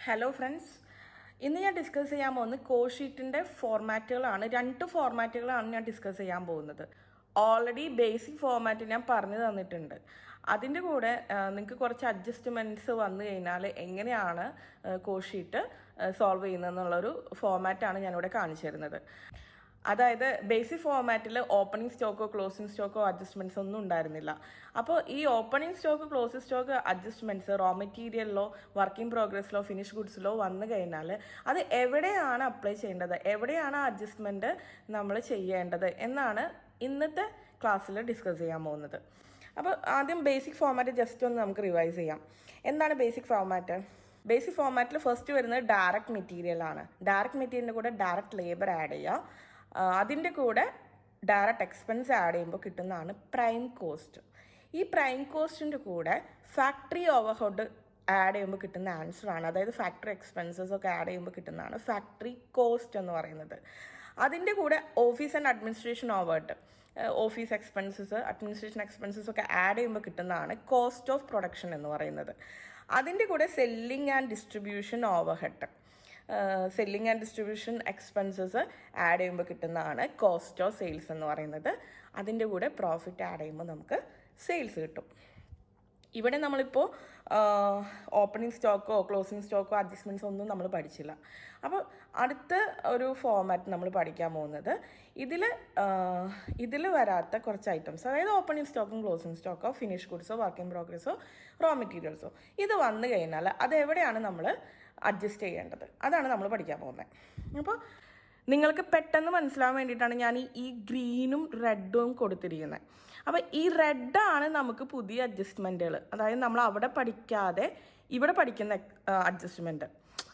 Hello friends, ഇന്ന് ഞാൻ discuss ചെയ്യാൻ പോകുന്നത് കോഷീറ്റിൻ്റെ ഫോർമാറ്റുകളാണ്. 2 ഫോർമാറ്റുകളാണ് ഞാൻ ഡിസ്കസ് ചെയ്യാൻ പോകുന്നത്. ഓൾറെഡി ബേസിക് ഫോർമാറ്റ് ഞാൻ പറഞ്ഞു തന്നിട്ടുണ്ട്. അതിൻ്റെ കൂടെ നിങ്ങൾക്ക് കുറച്ച് അഡ്ജസ്റ്റ്മെൻറ്റ്സ് വന്നു കഴിഞ്ഞാൽ എങ്ങനെയാണ് കോഷീറ്റ് സോൾവ് ചെയ്യുന്നതെന്നുള്ളൊരു ഫോർമാറ്റാണ് ഞാനിവിടെ കാണിച്ചു തരുന്നത്. അതായത് ബേസിക് ഫോർമാറ്റിൽ ഓപ്പണിംഗ് സ്റ്റോക്കോ ക്ലോസിംഗ് സ്റ്റോക്കോ അഡ്ജസ്റ്റ്മെൻറ്റ്സ് ഒന്നും ഉണ്ടായിരുന്നില്ല. അപ്പോൾ ഈ opening stock closing stock adjustments raw മെറ്റീരിയലിലോ വർക്കിംഗ് പ്രോഗ്രസ്സിലോ ഫിനിഷ് ഗുഡ്സിലോ വന്നു കഴിഞ്ഞാൽ അത് എവിടെയാണ് അപ്ലൈ ചെയ്യേണ്ടത്, എവിടെയാണ് അഡ്ജസ്റ്റ്മെൻറ്റ് നമ്മൾ ചെയ്യേണ്ടത് എന്നാണ് ഇന്നത്തെ ക്ലാസ്സിൽ ഡിസ്കസ് ചെയ്യാൻ പോകുന്നത്. അപ്പോൾ ആദ്യം ബേസിക് ഫോർമാറ്റ് ജസ്റ്റ് ഒന്ന് നമുക്ക് റിവൈസ് ചെയ്യാം. എന്താണ് ബേസിക് ഫോർമാറ്റ്? ബേസിക് ഫോർമാറ്റിൽ ഫസ്റ്റ് വരുന്നത് ഡയറക്റ്റ് മെറ്റീരിയലാണ്. ഡയറക്റ്റ് മെറ്റീരിയലിൻ്റെ കൂടെ ഡയറക്റ്റ് ലേബർ ആഡ് ചെയ്യുക. അതിൻ്റെ കൂടെ ഡയറക്റ്റ് എക്സ്പെൻസ് ആഡ് ചെയ്യുമ്പോൾ കിട്ടുന്നതാണ് പ്രൈം കോസ്റ്റ്. ഈ പ്രൈം കോസ്റ്റിൻ്റെ കൂടെ ഫാക്ടറി ഓവർഹെഡ് ആഡ് ചെയ്യുമ്പോൾ കിട്ടുന്ന ആൻസറാണ്, അതായത് ഫാക്ടറി എക്സ്പെൻസസ് ഒക്കെ ആഡ് ചെയ്യുമ്പോൾ കിട്ടുന്നതാണ് ഫാക്ടറി കോസ്റ്റ് എന്ന് പറയുന്നത്. അതിൻ്റെ കൂടെ office and administration overhead, office expenses administration expenses ഒക്കെ ആഡ് ചെയ്യുമ്പോൾ കിട്ടുന്നതാണ് കോസ്റ്റ് ഓഫ് പ്രൊഡക്ഷൻ എന്ന് പറയുന്നത്. അതിൻ്റെ കൂടെ selling and distribution overhead, selling and distribution expenses add ചെയ്യുമ്പോൾ കിട്ടുന്നതാണ് കോസ്റ്റ് ഓഫ് സെയിൽസ് എന്ന് പറയുന്നത്. അതിൻ്റെ കൂടെ പ്രോഫിറ്റ് ആഡ് ചെയ്യുമ്പോൾ നമുക്ക് സെയിൽസ് കിട്ടും. ഇവിടെ നമ്മളിപ്പോൾ ഓപ്പണിംഗ് സ്റ്റോക്കോ ക്ലോസിംഗ് സ്റ്റോക്കോ അഡ്ജസ്റ്റ്മെൻറ്റ്സ് ഒന്നും നമ്മൾ പഠിച്ചില്ല. അപ്പോൾ അടുത്ത ഒരു ഫോർമാറ്റ് നമ്മൾ പഠിക്കാൻ പോകുന്നത് ഇതിൽ വരാത്ത കുറച്ച് ഐറ്റംസ്, അതായത് ഓപ്പണിംഗ് സ്റ്റോക്കും ക്ലോസിംഗ് സ്റ്റോക്കോ ഫിനിഷ് ഗുഡ്സോ വർക്കിംഗ് പ്രോഗ്രസ്സോ റോ മെറ്റീരിയൽസോ ഇത് വന്നു കഴിഞ്ഞാൽ അതെവിടെയാണ് നമ്മൾ അഡ്ജസ്റ്റ് ചെയ്യേണ്ടത്, അതാണ് നമ്മൾ പഠിക്കാൻ പോകുന്നത്. അപ്പോൾ നിങ്ങൾക്ക് പെട്ടെന്ന് മനസ്സിലാവാൻ വേണ്ടിയിട്ടാണ് ഞാൻ ഈ ഗ്രീനും റെഡും കൊടുത്തിരിക്കുന്നത്. അപ്പോൾ ഈ റെഡാണ് നമുക്ക് പുതിയ അഡ്ജസ്റ്റ്മെൻറ്റുകൾ, അതായത് നമ്മൾ അവിടെ പഠിക്കാതെ ഇവിടെ പഠിക്കുന്ന അഡ്ജസ്റ്റ്മെൻറ്റ്.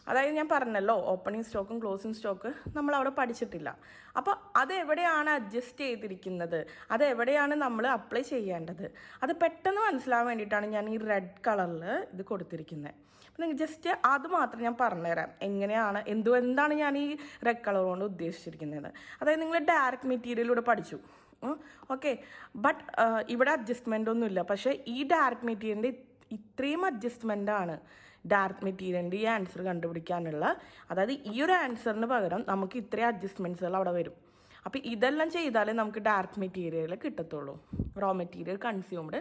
അതായത് ഞാൻ പറഞ്ഞല്ലോ, ഓപ്പണിംഗ് സ്റ്റോക്കും ക്ലോസിംഗ് സ്റ്റോക്ക് നമ്മൾ അവിടെ പഠിച്ചിട്ടില്ല. അപ്പോൾ അതെവിടെയാണ് അഡ്ജസ്റ്റ് ചെയ്തിരിക്കുന്നത്, അതെവിടെയാണ് നമ്മൾ അപ്ലൈ ചെയ്യേണ്ടത്, അത് പെട്ടെന്ന് മനസ്സിലാവാൻ വേണ്ടിയിട്ടാണ് ഞാൻ ഈ റെഡ് കളറിൽ ഇത് കൊടുത്തിരിക്കുന്നത്. അപ്പം നിങ്ങൾ ജസ്റ്റ് അത് മാത്രം ഞാൻ പറഞ്ഞുതരാം, എങ്ങനെയാണ് എന്താണ് ഞാൻ ഈ റെഡ് കളർ കൊണ്ട് ഉദ്ദേശിച്ചിരിക്കുന്നത്. അതായത് നിങ്ങൾ ഡയറക്റ്റ് മെറ്റീരിയലിലൂടെ പഠിച്ചു, ഓക്കെ, ബട്ട് ഇവിടെ അഡ്ജസ്റ്റ്മെൻ്റ് ഒന്നുമില്ല. പക്ഷേ ഈ ഡയറക്റ്റ് മെറ്റീരിയലിൻ്റെ ഇത്രയും അഡ്ജസ്റ്റ്മെൻ്റാണ് ഡയറക്റ്റ് മെറ്റീരിയലിൻ്റെ ഈ ആൻസർ കണ്ടുപിടിക്കാനുള്ള. അതായത് ഈ ഒരു ആൻസറിന് പകരം നമുക്ക് ഇത്രയും അഡ്ജസ്റ്റ്മെൻറ്റ്സുകൾ അവിടെ വരും. അപ്പോൾ ഇതെല്ലാം ചെയ്താലേ നമുക്ക് ഡയറക്റ്റ് മെറ്റീരിയൽ കിട്ടത്തുള്ളൂ, റോ മെറ്റീരിയൽ കൺസ്യൂംഡ്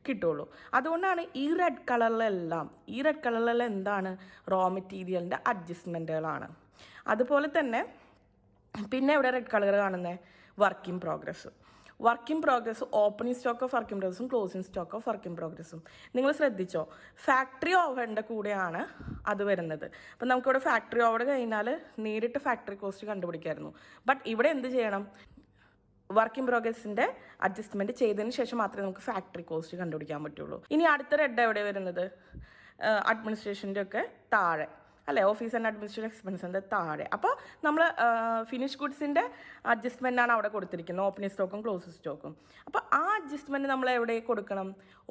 കിട്ടുള്ളൂ. അതുകൊണ്ടാണ് ഈ റെഡ് കളറിലെല്ലാം എന്താണ് റോ മെറ്റീരിയലിൻ്റെ അഡ്ജസ്റ്റ്മെൻറ്റുകളാണ്. അതുപോലെ തന്നെ പിന്നെ ഇവിടെ റെഡ് കളർ കാണുന്നത് working progress opening stock of working പ്രോഗ്രസ്സും ക്ലോസിംഗ് സ്റ്റോക്ക് ഓഫ് വർക്കിംഗ് പ്രോഗ്രസ്സും. നിങ്ങൾ ശ്രദ്ധിച്ചോ, ഫാക്ടറി ഓവറിൻ്റെ കൂടെയാണ് അത് വരുന്നത്. അപ്പം നമുക്കിവിടെ ഫാക്ടറി ഓവർ കഴിഞ്ഞാൽ നേരിട്ട് ഫാക്ടറി കോസ്റ്റ് കണ്ടുപിടിക്കായിരുന്നു. ബട്ട് ഇവിടെ എന്ത് ചെയ്യണം, വർക്കിംഗ് പ്രോഗ്രസിൻ്റെ അഡ്ജസ്റ്റ്മെൻറ്റ് ചെയ്തതിന് ശേഷം മാത്രമേ നമുക്ക് ഫാക്ടറി കോസ്റ്റ് കണ്ടുപിടിക്കാൻ പറ്റുള്ളൂ. ഇനി അടുത്ത റെഡ് എവിടെ വരുന്നത്, അഡ്മിനിസ്ട്രേഷൻ്റെ ഒക്കെ താഴെ അല്ലേ, ഓഫീസ് ആൻഡ് അഡ്മിനിസ്ട്രേഷൻ എക്സ്പെൻസിൻ്റെ താഴെ. അപ്പോൾ നമ്മൾ ഫിനിഷ് ഗുഡ്സിൻ്റെ അഡ്ജസ്റ്റ്മെൻറ്റാണ് അവിടെ കൊടുത്തിരിക്കുന്നത്, ഓപ്പണിംഗ് സ്റ്റോക്കും ക്ലോസിംഗ് സ്റ്റോക്കും. അപ്പോൾ ആ അഡ്ജസ്റ്റ്മെൻറ്റ് നമ്മൾ എവിടെ കൊടുക്കണം,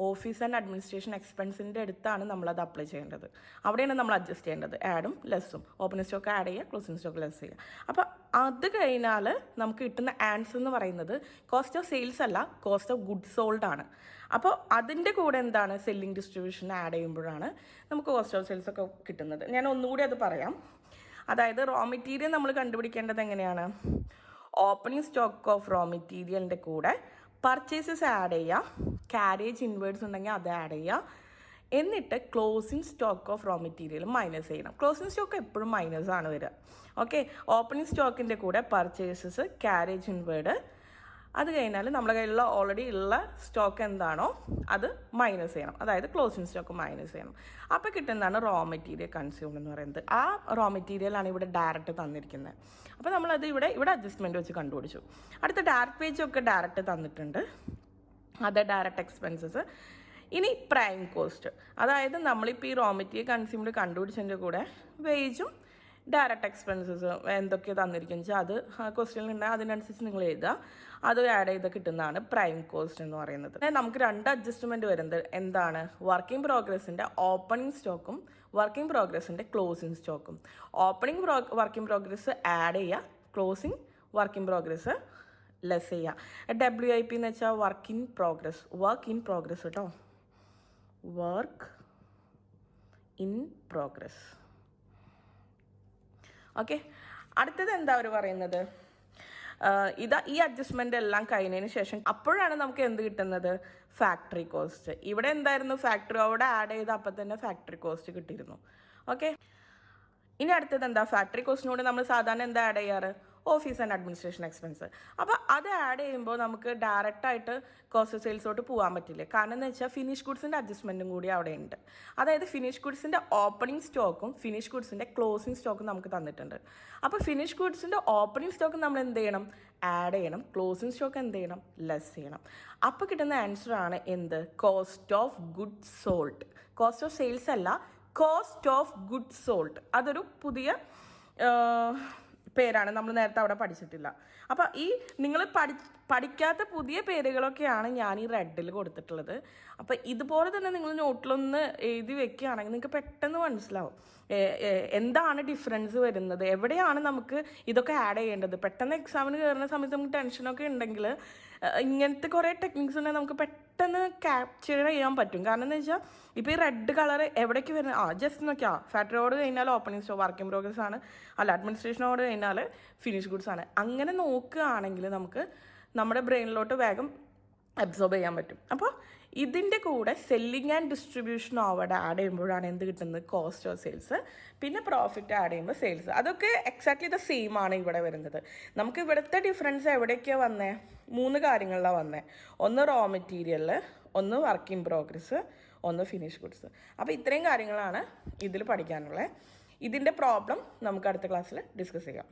ഓഫീസ് ആൻഡ് അഡ്മിനിസ്ട്രേഷൻ എക്സ്പെൻസിൻ്റെ അടുത്താണ് നമ്മളത് അപ്ലൈ ചെയ്യേണ്ടത്. അവിടെയാണ് നമ്മൾ അഡ്ജസ്റ്റ് ചെയ്യേണ്ടത്, ആഡും ലെസ്സും. ഓപ്പണിംഗ് സ്റ്റോക്ക് ആഡ് ചെയ്യുക, ക്ലോസിംഗ് സ്റ്റോക്ക് ലെസ് ചെയ്യുക. അപ്പോൾ അത് കഴിഞ്ഞാൽ നമുക്ക് കിട്ടുന്ന ആൻസർ എന്ന് പറയുന്നത് കോസ്റ്റ് ഓഫ് സെയിൽസ് അല്ല, കോസ്റ്റ് ഓഫ് ഗുഡ്സ് സോൾഡ് ആണ്. അപ്പോൾ അതിൻ്റെ കൂടെ എന്താണ്, സെല്ലിംഗ് ഡിസ്ട്രിബ്യൂഷൻ ആഡ് ചെയ്യുമ്പോഴാണ് നമുക്ക് കോസ്റ്റ് ഓഫ് സെയിൽസ് ഒക്കെ കിട്ടുന്നത്. ഞാൻ ഒന്നുകൂടി അത് പറയാം. അതായത് റോ മെറ്റീരിയൽ നമ്മൾ കണ്ടുപിടിക്കേണ്ടത് എങ്ങനെയാണ്, ഓപ്പണിംഗ് സ്റ്റോക്ക് ഓഫ് റോ മെറ്റീരിയലിൻ്റെ കൂടെ പർച്ചേസസ് ആഡ് ചെയ്യുക, ക്യാരേജ് ഇൻവേർഡ്സ് ഉണ്ടെങ്കിൽ അത് ആഡ് ചെയ്യുക, എന്നിട്ട് closing stock of raw material minus ചെയ്യണം. ക്ലോസിംഗ് സ്റ്റോക്ക് എപ്പോഴും മൈനസ് ആണ് വരിക, ഓക്കെ. ഓപ്പണിംഗ് സ്റ്റോക്കിൻ്റെ കൂടെ പർച്ചേസസ്, ക്യാരേജ് ഇൻവേർഡ്, അത് കഴിഞ്ഞാൽ നമ്മുടെ കയ്യിലുള്ള ഓൾറെഡി ഉള്ള സ്റ്റോക്ക് എന്താണോ അത് മൈനസ് ചെയ്യണം, അതായത് ക്ലോസിംഗ് സ്റ്റോക്ക് മൈനസ് ചെയ്യണം. അപ്പോൾ കിട്ടുന്നതാണ് റോ മെറ്റീരിയൽ കൺസ്യൂം എന്ന് പറയുന്നത്. ആ റോ മെറ്റീരിയലാണ് ഇവിടെ ഡയറക്റ്റ് തന്നിരിക്കുന്നത്. അപ്പോൾ നമ്മളത് ഇവിടെ അഡ്ജസ്റ്റ്മെൻറ്റ് വെച്ച് കണ്ടുപിടിച്ചു. അടുത്ത ഡയറക്റ്റ് പേജൊക്കെ ഡയറക്റ്റ് തന്നിട്ടുണ്ട്, അത് ഡയറക്റ്റ് എക്സ്പെൻസസ്. ഇനി പ്രൈം കോസ്റ്റ്, അതായത് നമ്മളിപ്പോൾ ഈ റോ മെറ്റീരിയൽ കൺസ്യൂംഡ് കണ്ടുപിടിച്ചതിൻ്റെ കൂടെ വേജും ഡയറക്റ്റ് എക്സ്പെൻസസ് എന്തൊക്കെ തന്നിരിക്കുന്നു വെച്ചാൽ അത് ക്വസ്റ്റ്യനിലുണ്ടെങ്കിൽ അതിനനുസരിച്ച് നിങ്ങൾ എഴുതുക, അത് ആഡ് ചെയ്ത് കിട്ടുന്നതാണ് പ്രൈം കോസ്റ്റ് എന്ന് പറയുന്നത്. നമുക്ക് 2 അഡ്ജസ്റ്റ്മെൻറ്റ് വരുന്നത് എന്താണ്, വർക്കിംഗ് പ്രോഗ്രസിൻ്റെ ഓപ്പണിംഗ് സ്റ്റോക്കും വർക്കിംഗ് പ്രോഗ്രസിൻ്റെ ക്ലോസിംഗ് സ്റ്റോക്കും. ഓപ്പണിംഗ് വർക്കിംഗ് പ്രോഗ്രസ് ആഡ് ചെയ്യുക, ക്ലോസിംഗ് വർക്കിംഗ് പ്രോഗ്രസ് ലെസ് ചെയ്യുക. WIP എന്ന് വെച്ചാൽ വർക്ക് ഇൻ പ്രോഗ്രസ് കേട്ടോ, വർക്ക് ഇൻ പ്രോഗ്രസ്. ഓക്കെ, അടുത്തത് എന്താ അവർ പറയുന്നത്, ഈ അഡ്ജസ്റ്റ്മെൻ്റ് എല്ലാം കഴിഞ്ഞതിന് ശേഷം അപ്പോഴാണ് നമുക്ക് എന്ത് കിട്ടുന്നത്, ഫാക്ടറി കോസ്റ്റ്. ഇവിടെ എന്തായിരുന്നു, ഫാക്ടറി അവിടെ ആഡ് ചെയ്ത് അപ്പം തന്നെ ഫാക്ടറി കോസ്റ്റ് കിട്ടിയിരുന്നു. ഓക്കെ, ഇനി അടുത്തത് എന്താ, ഫാക്ടറി കോസ്റ്റിനോട് നമ്മൾ സാധാരണ എന്താ ആഡ് ചെയ്യാറ്, ഓഫീസ് ആൻഡ് അഡ്മിനിസ്ട്രേഷൻ എക്സ്പെൻസ്. അപ്പോൾ അത് ആഡ് ചെയ്യുമ്പോൾ നമുക്ക് ഡയറക്റ്റായിട്ട് കോസ്റ്റ് ഓഫ് സെയിൽസോട്ട് പോകാൻ പറ്റില്ല. കാരണം എന്ന് വെച്ചാൽ ഫിനിഷ് ഗുഡ്സിൻ്റെ അഡ്ജസ്റ്റ്മെൻറ്റും കൂടി അവിടെ ഉണ്ട്. അതായത് ഫിനിഷ് ഗുഡ്സിൻ്റെ ഓപ്പണിംഗ് സ്റ്റോക്കും ഫിനിഷ് ഗുഡ്സിൻ്റെ ക്ലോസിംഗ് സ്റ്റോക്കും നമുക്ക് തന്നിട്ടുണ്ട്. അപ്പോൾ ഫിനിഷ് ഗുഡ്സിൻ്റെ ഓപ്പണിംഗ് സ്റ്റോക്ക് നമ്മൾ എന്ത് ചെയ്യണം, ആഡ് ചെയ്യണം. ക്ലോസിംഗ് സ്റ്റോക്ക് എന്ത് ചെയ്യണം, ലെസ് ചെയ്യണം. അപ്പോൾ കിട്ടുന്ന ആൻസർ ആണ് എന്ത്, cost of goods sold. Cost of sales അല്ല, കോസ്റ്റ് ഓഫ് ഗുഡ്സ് സോൾഡ്. അതൊരു പുതിയ പേരാണ്, നമ്മൾ നേരത്തെ അവിടെ പഠിച്ചിട്ടില്ല. അപ്പോൾ ഈ നിങ്ങൾ പഠിക്കാത്ത പുതിയ പേരുകളൊക്കെയാണ് ഞാൻ ഈ റെഡിൽ കൊടുത്തിട്ടുള്ളത്. അപ്പോൾ ഇതുപോലെ തന്നെ നിങ്ങൾ നോട്ടിലൊന്ന് എഴുതി വെക്കുകയാണെങ്കിൽ നിങ്ങൾക്ക് പെട്ടെന്ന് മനസ്സിലാവും എന്താണ് ഡിഫറൻസ് വരുന്നത്, എവിടെയാണ് നമുക്ക് ഇതൊക്കെ ആഡ് ചെയ്യേണ്ടത്. പെട്ടെന്ന് എക്സാമിന് കയറുന്ന സമയത്ത് നമുക്ക് ടെൻഷനൊക്കെ ഉണ്ടെങ്കിൽ ഇങ്ങനത്തെ കുറേ ടെക്നിക്സ് ഉണ്ടെങ്കിൽ നമുക്ക് പെട്ടെന്ന് ക്യാപ്ചർ ചെയ്യാൻ പറ്റും. കാരണം എന്ന് വെച്ചാൽ ഇപ്പോൾ ഈ റെഡ് കളർ എവിടേക്ക് വരുന്നത്, ജസ്റ്റ് നോക്കിയാൽ ഫാക്ടറിയോട് കഴിഞ്ഞാൽ ഓപ്പണിംഗ് സ്റ്റോക്ക് വർക്കിംഗ് പ്രോഗ്രസ് ആണ്, അല്ല അഡ്മിനിസ്ട്രേഷനോട് കഴിഞ്ഞാൽ ഫിനിഷ് ഗുഡ്സ് ആണ്. അങ്ങനെ നോക്കുകയാണെങ്കിൽ നമുക്ക് നമ്മുടെ ബ്രെയിനിലോട്ട് വേഗം അബ്സോർബ് ചെയ്യാൻ പറ്റും. അപ്പോൾ ഇതിൻ്റെ കൂടെ selling and distribution over add ചെയ്യുമ്പോഴാണ് എന്ത് കിട്ടുന്നത്, കോസ്റ്റ് ഓഫ് സെയിൽസ്. പിന്നെ പ്രോഫിറ്റ് ആഡ് ചെയ്യുമ്പോൾ സെയിൽസ്. അതൊക്കെ എക്സാക്ട്ലി ദ സെയിം ആണ് ഇവിടെ വരുന്നത്. നമുക്ക് ഇവിടുത്തെ ഡിഫറൻസ് എവിടേക്കാണ് വന്നേ, 3 കാര്യങ്ങളിലാണ് വന്നേ. ഒന്ന് റോ മെറ്റീരിയൽ, ഒന്ന് വർക്ക് ഇൻ പ്രോഗ്രസ്, ഒന്ന് ഫിനിഷ് ഗുഡ്സ്. അപ്പോൾ ഇത്രയും കാര്യങ്ങളാണ് ഇതിൽ പഠിക്കാനുള്ളത്. ഇതിൻ്റെ പ്രോബ്ലം നമുക്ക് അടുത്ത ക്ലാസ്സിൽ ഡിസ്കസ് ചെയ്യാം.